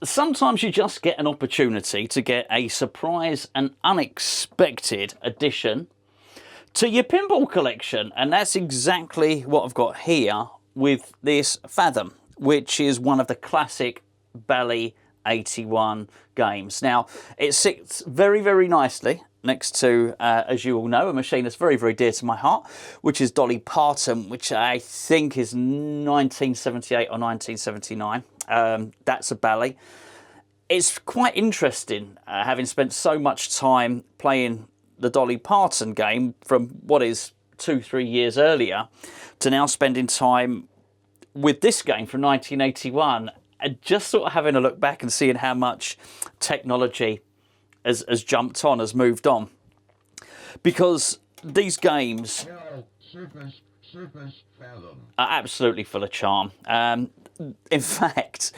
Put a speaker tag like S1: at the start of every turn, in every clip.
S1: sometimes you just get an opportunity to get a surprise and unexpected addition to your pinball collection, and that's exactly what I've got here with this Fathom, which is one of the classic Bally 81 games. Now, it sits very, very nicely next to, as you all know, a machine that's very, very dear to my heart, which is Dolly Parton, which I think is 1978 or 1979. That's a Bally. It's quite interesting, having spent so much time playing the Dolly Parton game from what is 2-3 years earlier to now spending time with this game from 1981, and just sort of having a look back and seeing how much technology has jumped on, has moved on. Because these games are absolutely full of charm. In fact,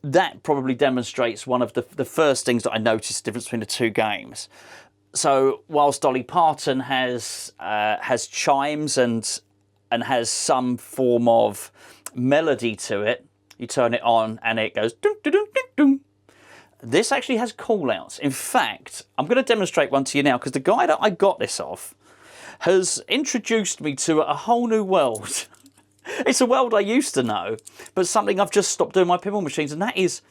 S1: that probably demonstrates one of the first things that I noticed, the difference between the two games. So whilst Dolly Parton has chimes and has some form of melody to it, you turn it on and it goes dum, dum, dum, dum, dum. This actually has call-outs. In fact, I'm going to demonstrate one to you now, because the guy that I got this off has introduced me to a whole new world. It's a world I used to know, but something I've just stopped doing my pinball machines, and that is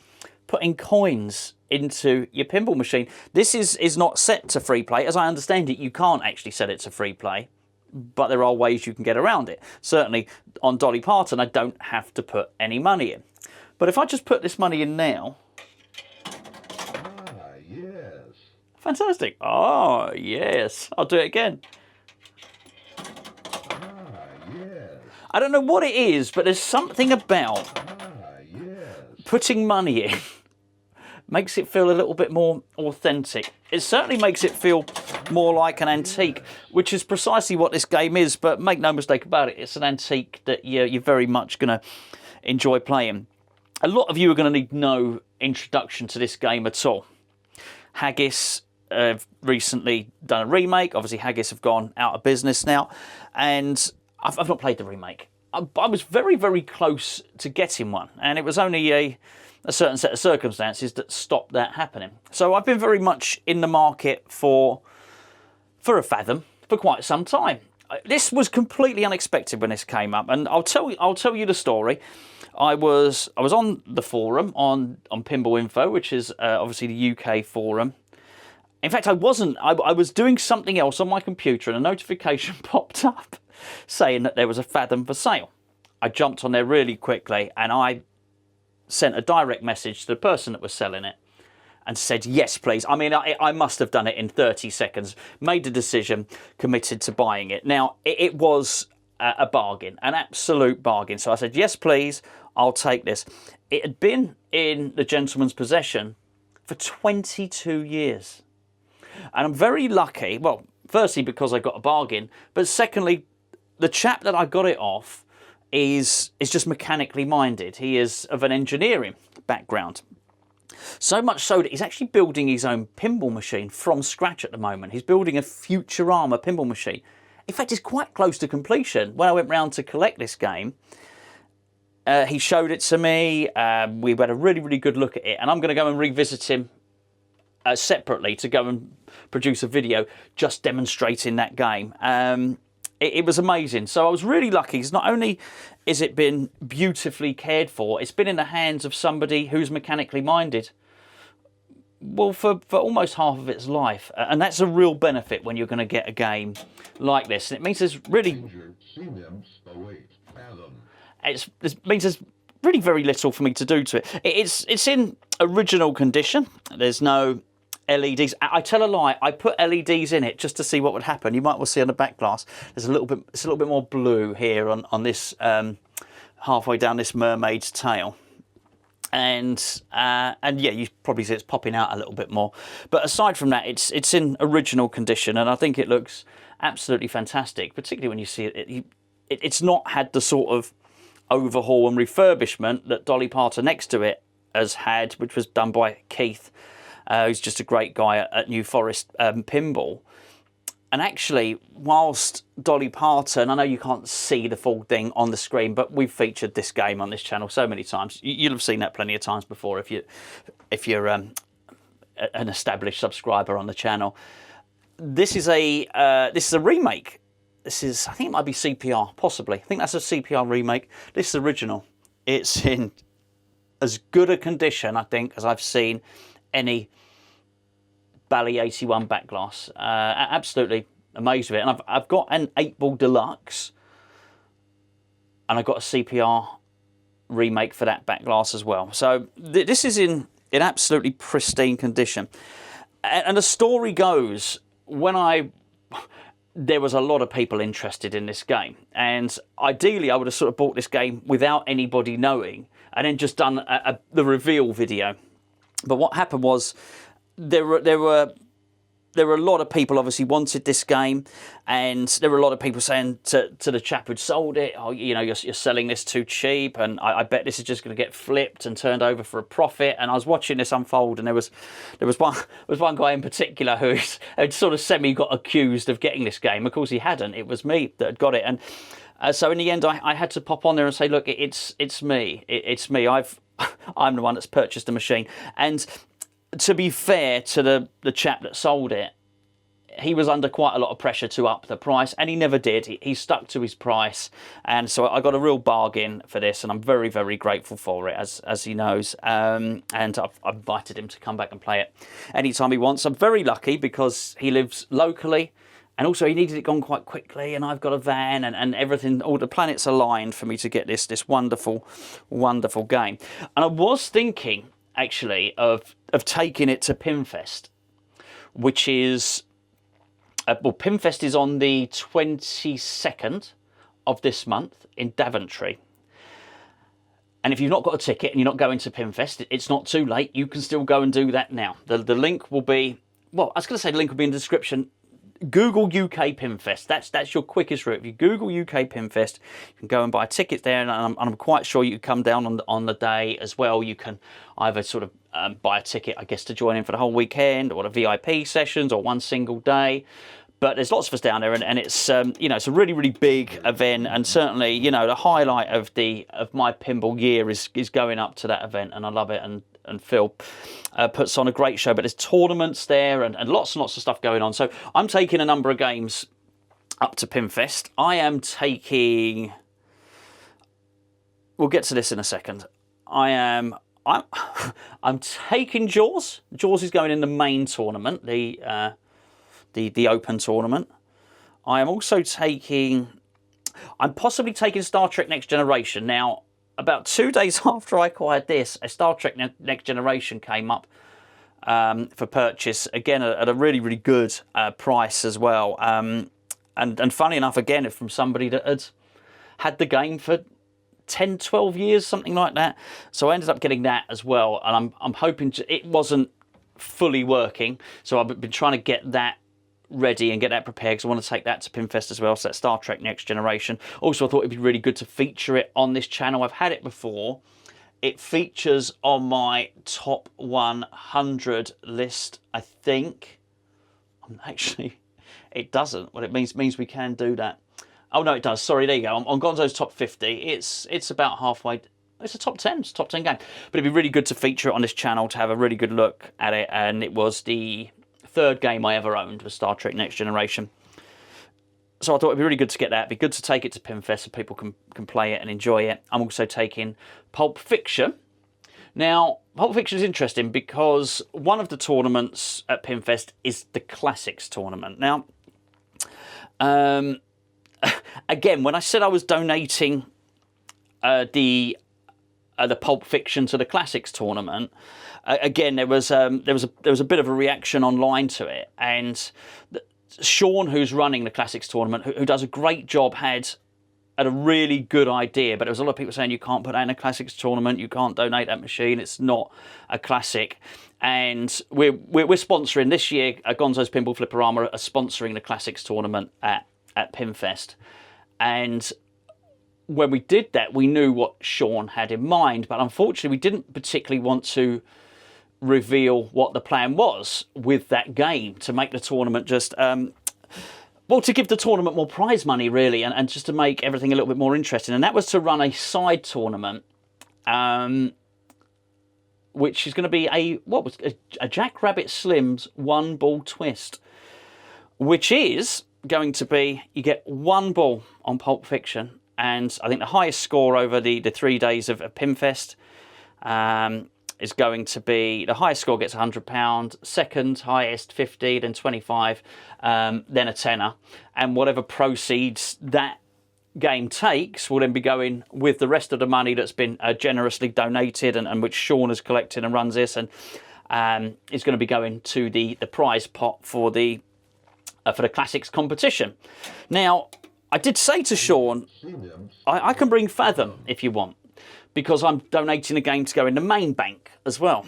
S1: putting coins into your pinball machine. This is not set to free play. As I understand it, you can't actually set it to free play, but there are ways you can get around it. Certainly on Dolly Parton, I don't have to put any money in. But if I just put this money in now...
S2: Ah, yes.
S1: Fantastic. Oh, yes. I'll do it again.
S2: Ah, yes.
S1: I don't know what it is, but there's something about
S2: Ah, yes.
S1: putting money in makes it feel a little bit more authentic. It certainly makes it feel more like an antique, which is precisely what this game is, but make no mistake about it, it's an antique that you're very much going to enjoy playing. A lot of you are going to need no introduction to this game at all. Haggis have recently done a remake. Obviously, Haggis have gone out of business now, and I've not played the remake. I was very, very close to getting one, and it was only a certain set of circumstances that stopped that happening. So I've been very much in the market for a Fathom for quite some time. This was completely unexpected when this came up, and I'll tell you the story. I was on the forum on Pinball Info, which is obviously the UK forum. In fact, I wasn't. I was doing something else on my computer, and a notification popped up saying that there was a Fathom for sale. I jumped on there really quickly, and I sent a direct message to the person that was selling it and said, yes, please. I mean, I must have done it in 30 seconds, made the decision, committed to buying it. Now, it was a bargain, an absolute bargain. So I said, yes, please, I'll take this. It had been in the gentleman's possession for 22 years. And I'm very lucky, well, firstly, because I got a bargain, but secondly, the chap that I got it off is just mechanically minded. He is of an engineering background. So much so that he's actually building his own pinball machine from scratch at the moment. He's building a Futurama pinball machine. In fact, it's quite close to completion. When I went round to collect this game, he showed it to me. We had a really, really good look at it, and I'm going to go and revisit him separately to go and produce a video just demonstrating that game. It was amazing. So I was really lucky. Not only is it been beautifully cared for, it's been in the hands of somebody who's mechanically minded, well, for almost half of its life. And that's a real benefit when you're going to get a game like this. And it means there's really... It means there's really very little for me to do to it. It's in original condition. There's no LEDs. I tell a lie. I put LEDs in it just to see what would happen. You might well see on the back glass. There's a little bit. It's a little bit more blue here on this halfway down this mermaid's tail, and yeah, you probably see it's popping out a little bit more. But aside from that, it's in original condition, and I think it looks absolutely fantastic. Particularly when you see it. It's not had the sort of overhaul and refurbishment that Dolly Parton next to it has had, which was done by Keith. Who's just a great guy at New Forest Pinball. And actually, whilst Dolly Parton, I know you can't see the full thing on the screen, but we've featured this game on this channel so many times. You'll have seen that plenty of times before if you're an established subscriber on the channel. This is a remake. This is, I think it might be CPR, possibly. I think that's a CPR remake. This is original. It's in as good a condition, I think, as I've seen any Bally 81 back glass. Absolutely amazed with it. And I've got an 8-ball deluxe, and I've got a CPR remake for that back glass as well. So this is in absolutely pristine condition. And the story goes, there was a lot of people interested in this game, and ideally I would have sort of bought this game without anybody knowing, and then just done the reveal video. But what happened was, there were a lot of people obviously wanted this game, and there were a lot of people saying to the chap who'd sold it, oh, you know, you're selling this too cheap, and I bet this is just going to get flipped and turned over for a profit. And I was watching this unfold, and there was one guy in particular who had sort of semi got accused of getting this game. Of course he hadn't. It was me that had got it, and so in the end I had to pop on there and say, look, it's me. It's me. I'm the one that's purchased the machine. And to be fair to the chap that sold it, he was under quite a lot of pressure to up the price, and he never did. He stuck to his price, and so I got a real bargain for this, and I'm very, very grateful for it, as he knows. And I've invited him to come back and play it anytime he wants. I'm very lucky because he lives locally, and also he needed it gone quite quickly, and I've got a van, and everything, all the planets aligned for me to get this wonderful, wonderful game. And I was thinking, actually, of taking it to Pinfest, which is... well, Pinfest is on the 22nd of this month in Daventry. And if you've not got a ticket and you're not going to Pinfest, it's not too late. You can still go and do that now. The link will be... well, I was going to say the link will be in the description. Google UK Pinfest. That's your quickest route. If you Google UK Pinfest, you can go and buy a ticket there, and I'm quite sure you can come down on the day as well. You can either sort of buy a ticket, I guess, to join in for the whole weekend, or the VIP sessions, or one single day. But there's lots of us down there, and it's you know, it's a really, really big event, and certainly, you know, the highlight of my pinball year is going up to that event, and I love it. And Phil puts on a great show, but there's tournaments there and lots and lots of stuff going on. So I'm taking a number of games up to Pinfest. I am taking... we'll get to this in a second. I'm taking Jaws. Jaws is going in the main tournament, the open tournament. I am also taking... I'm possibly taking Star Trek Next Generation. Now, about 2 days after I acquired this, a Star Trek Next Generation came up for purchase, again at a really, really good price as well. And funny enough, again, from somebody that had the game for 10, 12 years, something like that. So I ended up getting that as well, and I'm hoping to... it wasn't fully working, so I've been trying to get that ready and get that prepared, because I want to take that to Pinfest as well. So that's Star Trek Next Generation. Also, I thought it'd be really good to feature it on this channel. I've had it before. It features on my top 100 list, I think. Actually, it doesn't. Well, it means we can do that. Oh no, it does. Sorry, there you go. On Gonzo's top 50, it's about halfway. It's a top 10. It's a top 10 game. But it'd be really good to feature it on this channel, to have a really good look at it. And it was the third game I ever owned, was Star Trek Next Generation. So I thought it'd be really good to get that. It'd be good to take it to Pinfest so people can play it and enjoy it. I'm also taking Pulp Fiction. Now, Pulp Fiction is interesting because one of the tournaments at Pinfest is the Classics tournament. Now, again, when I said I was donating the Pulp Fiction to the Classics tournament, again, there was a bit of a reaction online to it, and Sean, who's running the Classics tournament, who does a great job, had a really good idea, but there was a lot of people saying you can't put that in a Classics tournament, you can't donate that machine, it's not a classic. And we're sponsoring this year. Gonzo's Pinball Flipperama are sponsoring the Classics tournament at Pinfest, and when we did that, we knew what Sean had in mind, but unfortunately we didn't particularly want to reveal what the plan was with that game to make the tournament just well, to give the tournament more prize money, really, and just to make everything a little bit more interesting. And that was to run a side tournament, which is going to be a Jackrabbit Slims 1-ball twist, which is going to be, you get 1 ball on Pulp Fiction, and I think the highest score over the 3 days of Pinfest is going to be, the highest score gets £100, second highest 50, then 25, then a tenner, and whatever proceeds that game takes will then be going with the rest of the money that's been generously donated and which Sean has collected and runs this, and is going to be going to the prize pot for the classics competition. Now, I did say to Sean, I can bring Fathom if you want, because I'm donating a game to go in the main bank as well.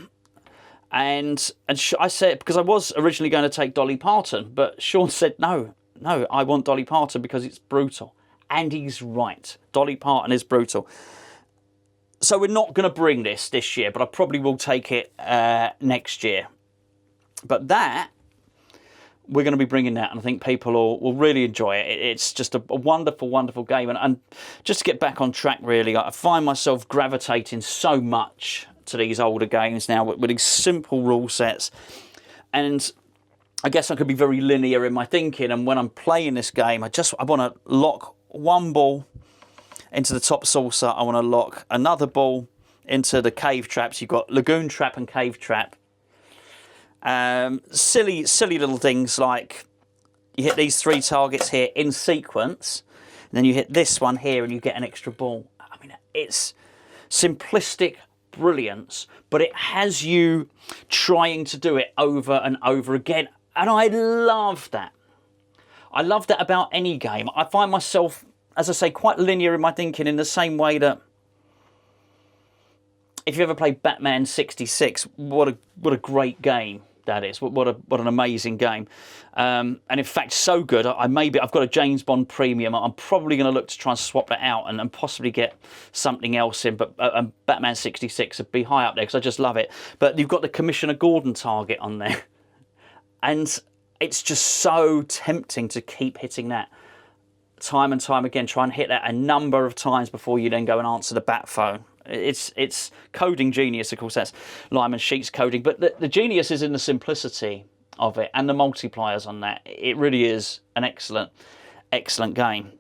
S1: And I said, because I was originally going to take Dolly Parton, but Sean said, no, I want Dolly Parton because it's brutal. And he's right. Dolly Parton is brutal. So we're not going to bring this year, but I probably will take it next year. But that, we're going to be bringing that, and I think people will really enjoy it. It's just a wonderful, wonderful game. And just to get back on track, really, I find myself gravitating so much to these older games now with these simple rule sets. And I guess I could be very linear in my thinking. And when I'm playing this game, I want to lock 1 ball into the top saucer. I want to lock another ball into the cave traps. You've got Lagoon Trap and Cave Trap. Silly little things like you hit these 3 targets here in sequence, and then you hit this one here and you get an extra ball. I mean, it's simplistic brilliance, but it has you trying to do it over and over again, and I love that. I love that about any game. I find myself, as I say, quite linear in my thinking, in the same way that if you ever played Batman 66, what a great game that is. What an amazing game. And in fact, so good, I've got a James Bond Premium. I'm probably going to look to try and swap that out and possibly get something else in. But Batman 66 would be high up there because I just love it. But you've got the Commissioner Gordon target on there. And it's just so tempting to keep hitting that time and time again. Try and hit that a number of times before you then go and answer the bat phone. It's coding genius, of course. That's Lyman Sheets coding, but the genius is in the simplicity of it and the multipliers on that. It really is an excellent game.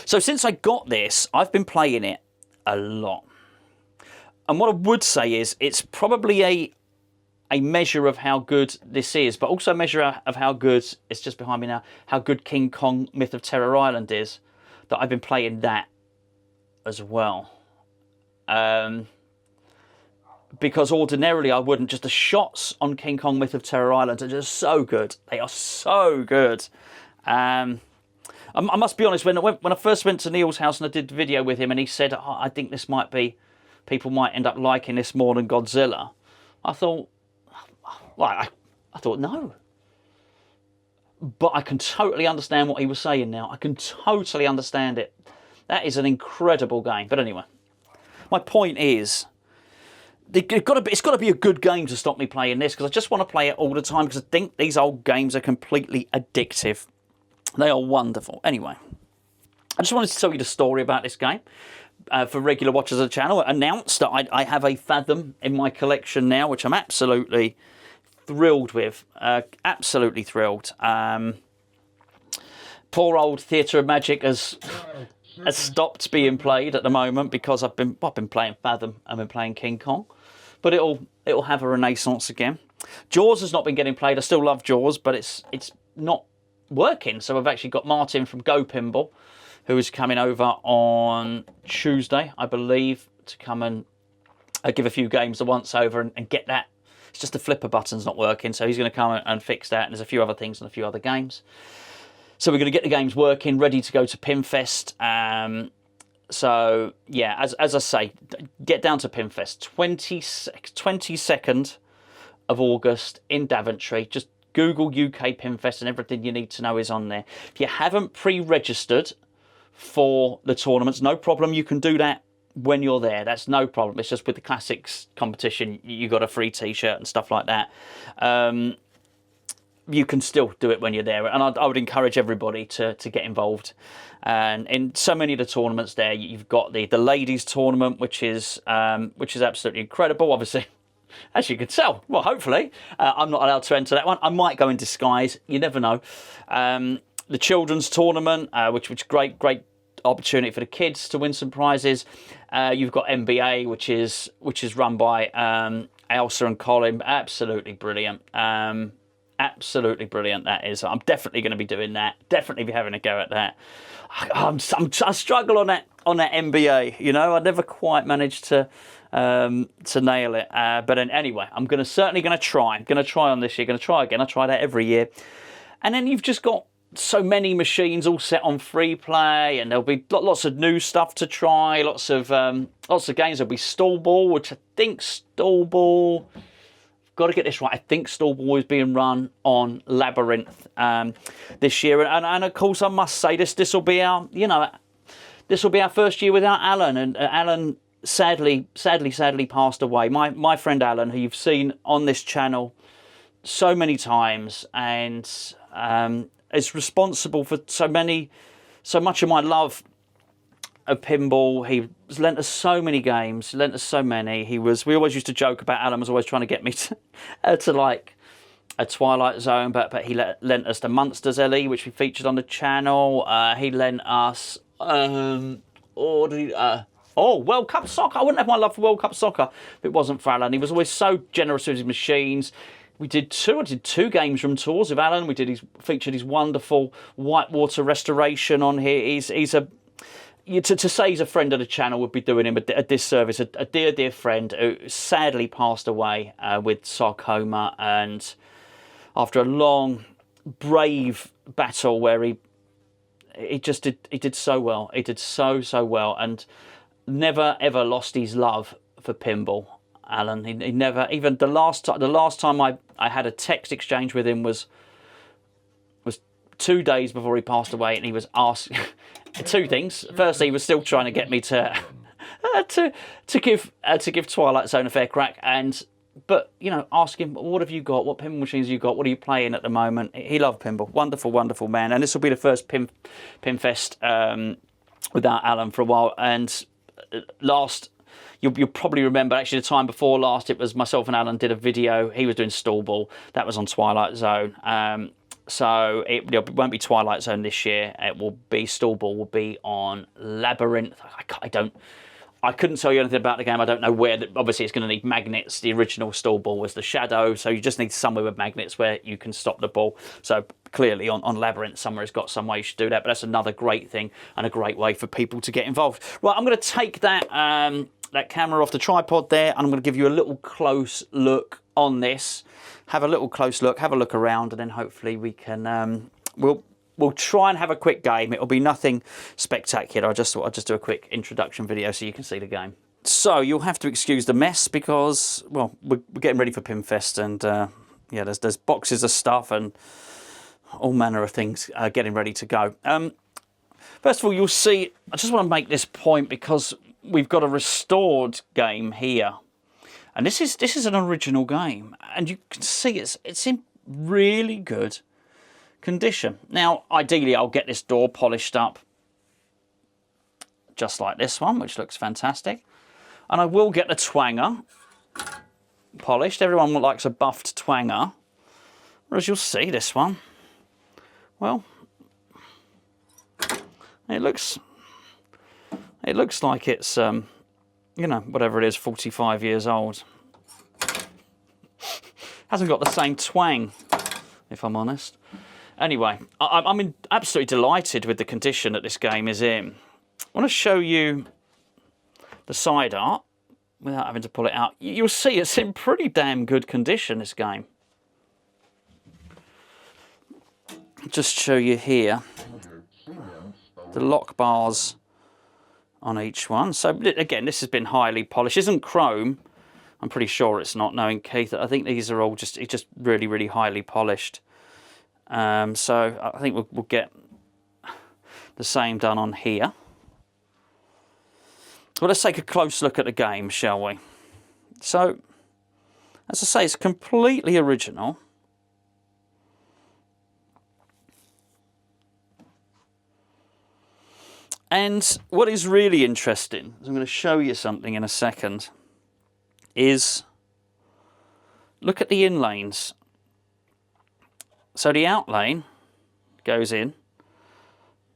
S1: So since I got this, I've been playing it a lot, and what I would say is it's probably a measure of how good this is, but also a measure of how good, it's just behind me now, how good King Kong Myth of Terror Island is, that I've been playing that as well. Because ordinarily I wouldn't. Just the shots on King Kong Myth of Terror Island are just so good. They are so good. I must be honest, when I first went to Neil's house and I did the video with him and he said, I think this might be, people might end up liking this more than Godzilla, I thought, well, I thought no. But I can totally understand what he was saying now. I can totally understand it. That is an incredible game. But anyway, my point is, it's got to be a good game to stop me playing this, because I just want to play it all the time, because I think these old games are completely addictive. They are wonderful. Anyway, I just wanted to tell you the story about this game. For regular watchers of the channel, announced that I have a Fathom in my collection now, which I'm absolutely thrilled with. Absolutely thrilled. Poor old Theatre of Magic has stopped being played at the moment because I've been playing Fathom and been playing King Kong, but it'll have a renaissance again. Jaws has not been getting played. I still love Jaws, but it's not working. So I've actually got Martin from Go Pinball, who is coming over on Tuesday, I believe, to come and give a few games a once over and get that. It's just the flipper button's not working, so he's going to come and fix that. And there's a few other things and a few other games. So we're going to get the games working, ready to go to Pinfest. So, yeah, as I say, get down to Pinfest. 22nd of August in Daventry. Just Google UK Pinfest and everything you need to know is on there. If you haven't pre-registered for the tournaments, no problem. You can do that when you're there. That's no problem. It's just with the classics competition, you got a free t-shirt and stuff like that. you can still do it when you're there, and I would encourage everybody to get involved. And in so many of the tournaments there, you've got the ladies tournament, which is absolutely incredible. Obviously, as you can tell, well, hopefully, I'm not allowed to enter that one. I might go in disguise. You never know. The children's tournament, which great opportunity for the kids to win some prizes. You've got NBA, which is run by Elsa and Colin. Absolutely brilliant. Absolutely brilliant, that is. I'm definitely going to be doing that. Definitely be having a go at that. I struggle on that NBA. You know, I never quite managed to nail it. But then, anyway, I'm certainly going to try. I'm going to try on this year. Going to try again. I try that every year. And then you've just got so many machines all set on free play, and there'll be lots of new stuff to try. Lots of games. There'll be Stall Ball, which I think got to get this right. I think Stall Ball is being run on Labyrinth this year, and of course I must say this will be our first year without Alan, and Alan sadly passed away. My friend Alan, who you've seen on this channel so many times, and is responsible for so much of my love of pinball. He lent us so many games, lent us so many. We always used to joke about Alan was always trying to get me to like a Twilight Zone, but he lent us the Munsters LE, which we featured on the channel. He lent us World Cup Soccer. I wouldn't have my love for World Cup Soccer if it wasn't for Alan. He was always so generous with his machines. I did two games room tours with Alan. Featured his wonderful whitewater restoration on here. To say he's a friend of the channel would be doing him a disservice. A dear friend who sadly passed away with sarcoma, and after a long, brave battle where he did so well. He did so well, and never ever lost his love for pinball. Alan, he never, even the last time I had a text exchange with him was 2 days before he passed away, and he was asked two things. Firstly, he was still trying to get me to give Twilight Zone a fair crack, but you know, ask him, what have you got? What pinball machines have you got? What are you playing at the moment? He loved pinball. Wonderful man. And this will be the first Pinfest without Alan for a while. And You'll probably remember, actually, the time before last, it was myself and Alan did a video. He was doing Stall Ball. That was on Twilight Zone. So it won't be Twilight Zone this year. It will be Stall Ball. Will be on Labyrinth. I couldn't tell you anything about the game. I don't know where. Obviously, it's going to need magnets. The original Stall Ball was the Shadow, so you just need somewhere with magnets where you can stop the ball. So clearly on Labyrinth, somewhere has got some way you should do that. But that's another great thing and a great way for people to get involved. Right, I'm going to take that camera off the tripod there, and I'm going to give you a little close look on this. Have a little close look, have a look around, and then hopefully we can we'll try and have a quick game. It'll be nothing spectacular. I just thought I'd just do a quick introduction video so you can see the game. So you'll have to excuse the mess because, well, we're getting ready for Pinfest, and yeah, there's boxes of stuff and all manner of things getting ready to go. First of all, you'll see, I just want to make this point because we've got a restored game here, and this is an original game, and you can see it's in really good condition. Now, ideally, I'll get this door polished up just like this one, which looks fantastic, and I will get the twanger polished. Everyone likes a buffed twanger, whereas you'll see this one, well, it looks like it's, you know, whatever it is, 45 years old. Hasn't got the same twang, if I'm honest. Anyway, I'm absolutely delighted with the condition that this game is in. I want to show you the side art without having to pull it out. You'll see it's in pretty damn good condition, this game. I'll just show you here the lock bars on each one. So again, this has been highly polished. It isn't chrome. I'm pretty sure it's not, knowing Keith. I think these are all just really highly polished. So I think we'll get the same done on here. Well, let's take a close look at the game, shall we? So, as I say, it's completely original. And what is really interesting, I'm going to show you something in a second, is look at the in lanes. So the out lane goes in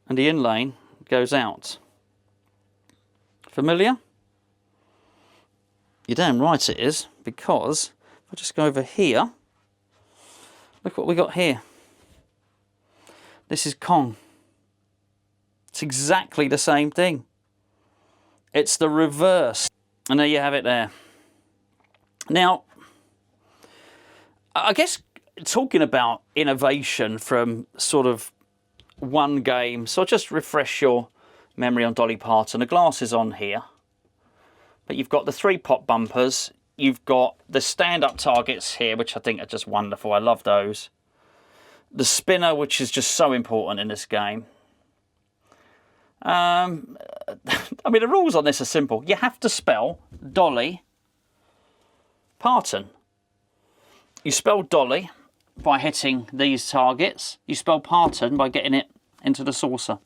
S1: and the in lane goes out. Familiar? You're damn right it is, because if I just go over here, look what we got here. This is Kong. It's exactly the same thing. It's the reverse. And there you have it there. Now, I guess talking about innovation from sort of one game, so I'll just refresh your memory on Dolly Parton. The glass is on here, but you've got the 3 pop bumpers. You've got the stand-up targets here, which I think are just wonderful. I love those. The spinner, which is just so important in this game. I mean, the rules on this are simple. You have to spell Dolly Parton. You spell Dolly by hitting these targets. You spell Parton by getting it into the saucer.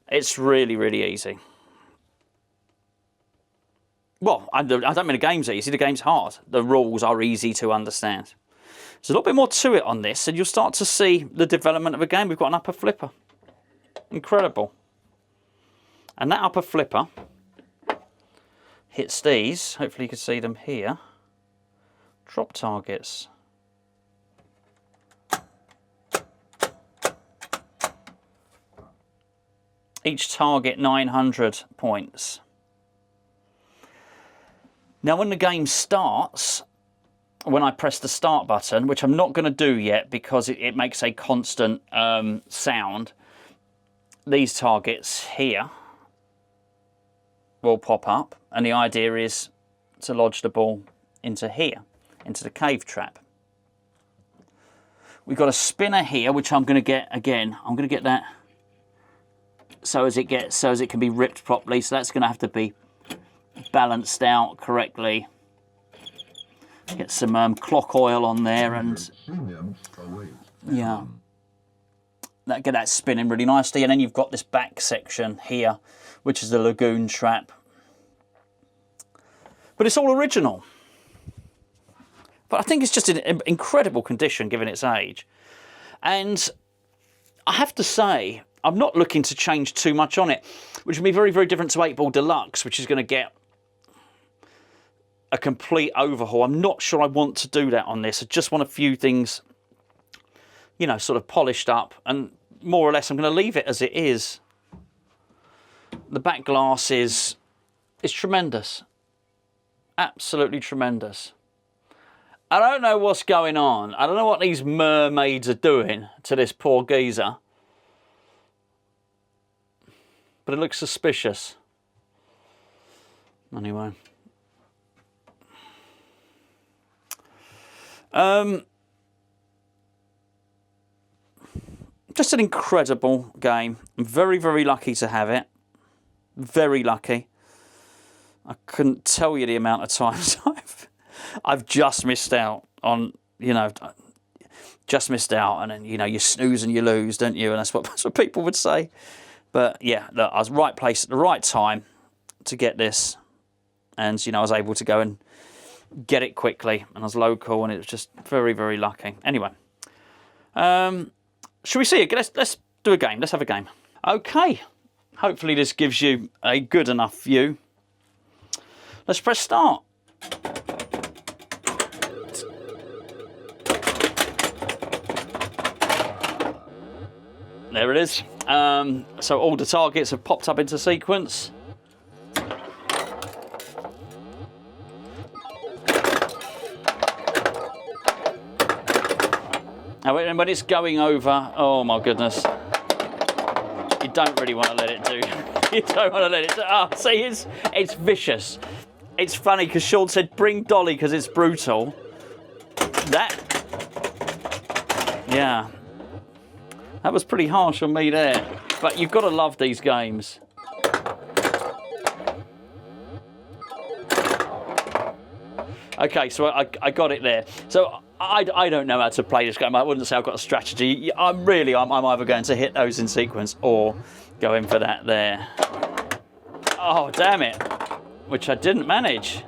S1: It's really, really easy. Well, I don't mean the game's easy. The game's hard. The rules are easy to understand. There's a little bit more to it on this, and you'll start to see the development of a game. We've got an upper flipper. Incredible. And that upper flipper hits these, hopefully you can see them here, drop targets. Each target 900 points. Now when the game starts, when I press the start button, which I'm not going to do yet because it makes a constant sound, these targets here will pop up, and the idea is to lodge the ball into here, into the cave trap. We've got a spinner here, which I'm going to get again. I'm going to get that so as it can be ripped properly. So that's going to have to be balanced out correctly. Get some clock oil on there, and yeah, get that spinning really nicely. And then you've got this back section here, which is the lagoon trap. But it's all original. But I think it's just in incredible condition given its age. And I have to say, I'm not looking to change too much on it, which will be very, very different to 8-Ball Deluxe, which is going to get a complete overhaul. I'm not sure I want to do that on this. I just want a few things, you know, sort of polished up, and more or less I'm going to leave it as it is. The back glass is tremendous. Absolutely tremendous. I don't know what's going on. I don't know what these mermaids are doing to this poor geezer. But it looks suspicious. Anyway. Just an incredible game. I'm very, very lucky to have it. Very lucky. I couldn't tell you the amount of times I've just missed out on, you know, just missed out, and then, you know, you snooze and you lose, don't you? And that's what people would say. But yeah, look, I was right place at the right time to get this, and, you know, I was able to go and get it quickly, and I was local, and it was just very, very lucky. Anyway, should we see it? Let's do a game. Let's have a game. Okay. Hopefully this gives you a good enough view. Let's press start. There it is. So all the targets have popped up into sequence. Now when it's going over, oh my goodness. You don't really want to let it do. You don't want to let it do. Oh, see, it's vicious. It's funny because Sean said bring Dolly because it's brutal. Yeah. That was pretty harsh on me there. But you've got to love these games. Okay, so I got it there. So I don't know how to play this game. I wouldn't say I've got a strategy. I'm either going to hit those in sequence or go in for that there. Oh, damn it. Which I didn't manage.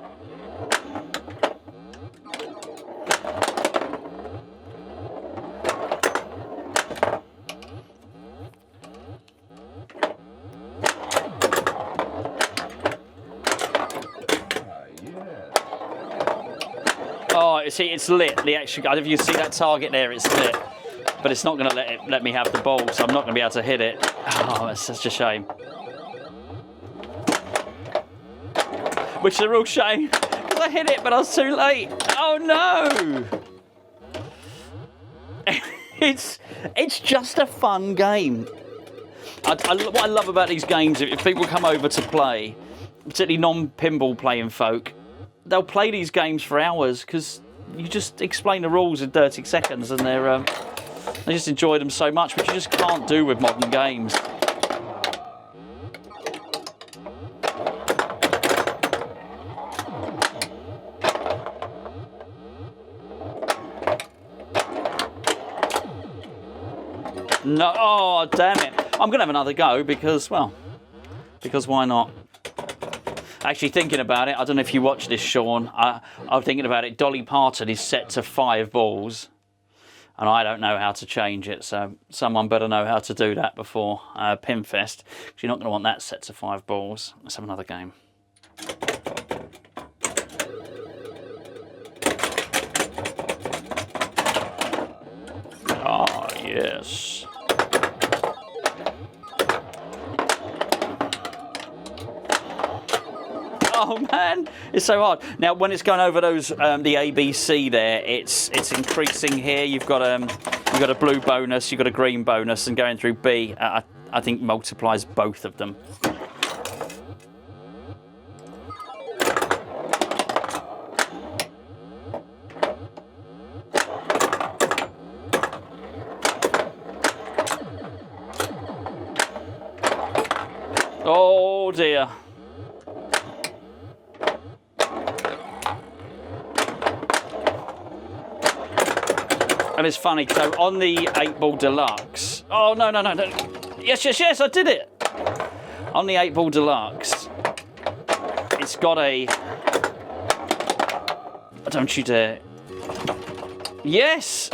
S1: Oh, see, it's lit. The actual, if you see that target there, it's lit. But it's not going to let me have the ball, so I'm not going to be able to hit it. Oh, that's such a shame. Which is a real shame, because I hit it, but I was too late. Oh, no! It's just a fun game. What I love about these games, if people come over to play, particularly non-pinball playing folk, they'll play these games for hours because you just explain the rules in 30 seconds and they just enjoy them so much, which you just can't do with modern games. No, oh damn it. I'm going to have another go because why not? Actually, thinking about it, I don't know if you watch this, Sean. I'm thinking about it. Dolly Parton is set to 5 balls, and I don't know how to change it. So someone better know how to do that before Pinfest, because you're not going to want that set to 5 balls. Let's have another game. Ah, yes. Oh man, it's so hard. Now when it's going over those the ABC there, it's increasing here. You've got a blue bonus, you've got a green bonus, and going through B, I think multiplies both of them. Oh dear. And it's funny, so on the 8-ball deluxe, oh no, yes, I did it. On the 8-ball deluxe, it's got a, don't you dare. Yes,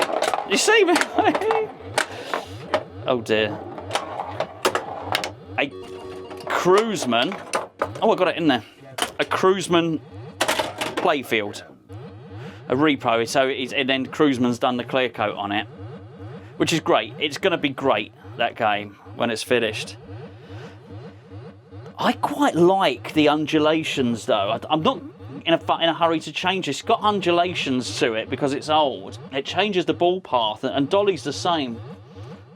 S1: you see me? Oh dear. A Cruiseman, oh I got it in there. A Cruiseman playfield. A repo, so and then Cruiseman's done the clear coat on it, which is great. It's going to be great, that game, when it's finished. I quite like the undulations, though. I'm not in a hurry to change this. It's got undulations to it because it's old. It changes the ball path, and Dolly's the same.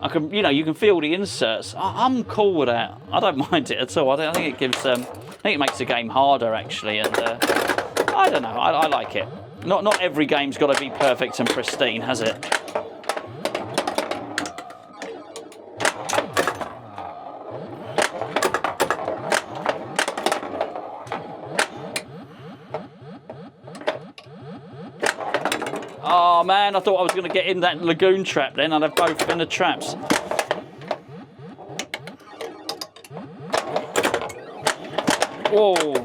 S1: You can feel the inserts. I'm cool with that. I don't mind it at all. I think it gives, I think it makes the game harder actually, and I don't know. I like it. Not every game's got to be perfect and pristine, has it? Oh man, I thought I was going to get in that lagoon trap then. I'd have both been the traps. Whoa.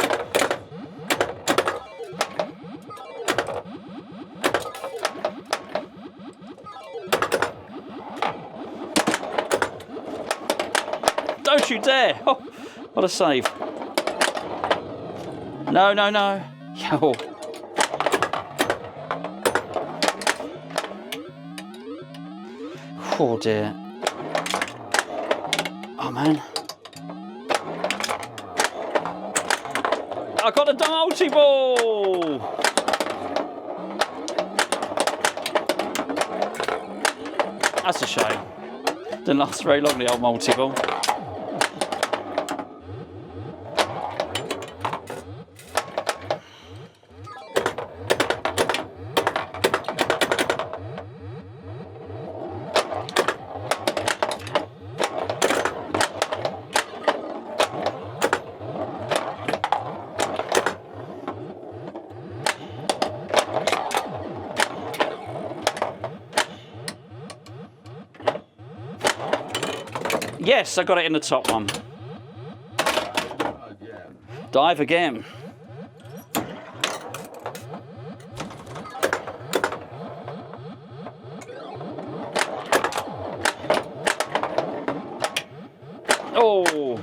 S1: Don't you dare! Oh, what a save. No. Yo. Oh dear. Oh man. I got a multi-ball! That's a shame. Didn't last very long, the old multi-ball. Yes, I got it in the top one.
S2: Again.
S1: Dive again. Oh.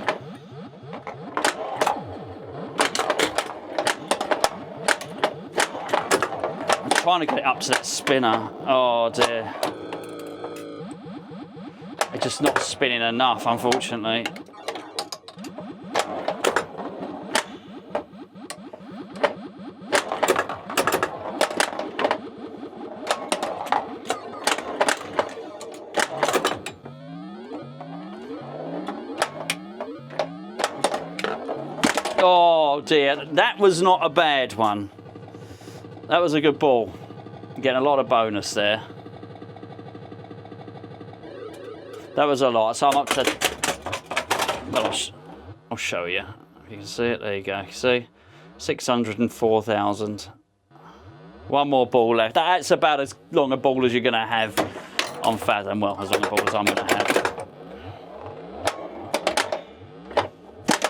S1: I'm trying to get it up to that spinner. Oh dear. It's just not spinning enough, unfortunately. Oh dear, that was not a bad one. That was a good ball. Getting a lot of bonus there. That was a lot, so I'm up to... Well, I'll show you. You can see it, there you go. See? 604,000. One more ball left. That's about as long a ball as you're going to have on Fathom. Well, as long a ball as I'm going to have.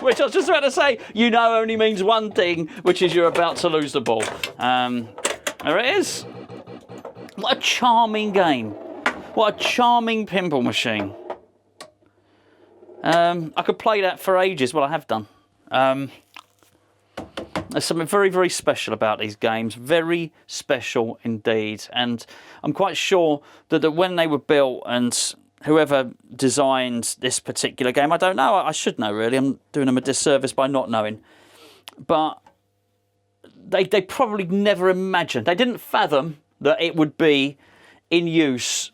S1: Which I was just about to say, you know, only means one thing, which is you're about to lose the ball. There it is. What a charming game. What a charming pinball machine. I could play that for ages. Well, I have done. There's something very, very special about these games. Very special indeed. And I'm quite sure that when they were built and whoever designed this particular game, I don't know. I should know, really. I'm doing them a disservice by not knowing. But they probably never imagined. They didn't fathom that it would be in use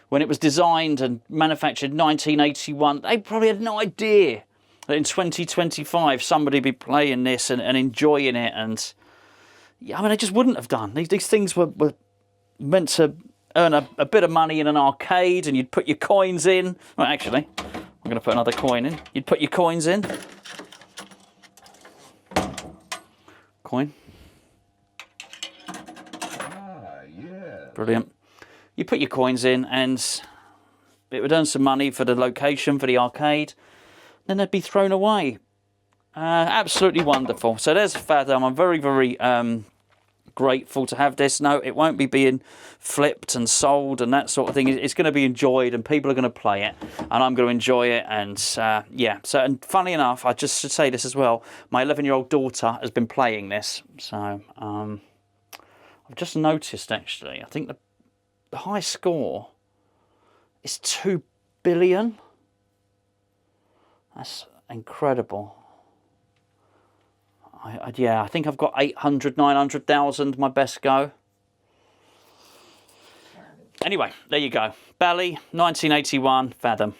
S1: when it was designed and manufactured in 1981. They probably had no idea that in 2025 somebody would be playing this and enjoying it. And yeah, I mean, they just wouldn't have done. These things were meant to earn a bit of money in an arcade, and you'd put your coins in. Well, actually, I'm going to put another coin in. You'd put your coins in. Coin.
S2: Yeah.
S1: Brilliant. You put your coins in and it would earn some money for the location, for the arcade. Then they'd be thrown away. Absolutely wonderful. So there's Fathom. I'm very, very grateful to have this. No, it won't be being flipped and sold and that sort of thing. It's going to be enjoyed and people are going to play it and I'm going to enjoy it. And yeah, so, and funny enough, I just should say this as well, my 11-year-old daughter has been playing this. So I've just noticed, actually, I think the high score is 2 billion. That's incredible. Yeah, I think I've got 800, 900,000, my best go. Anyway, there you go. Bally, 1981, Fathom.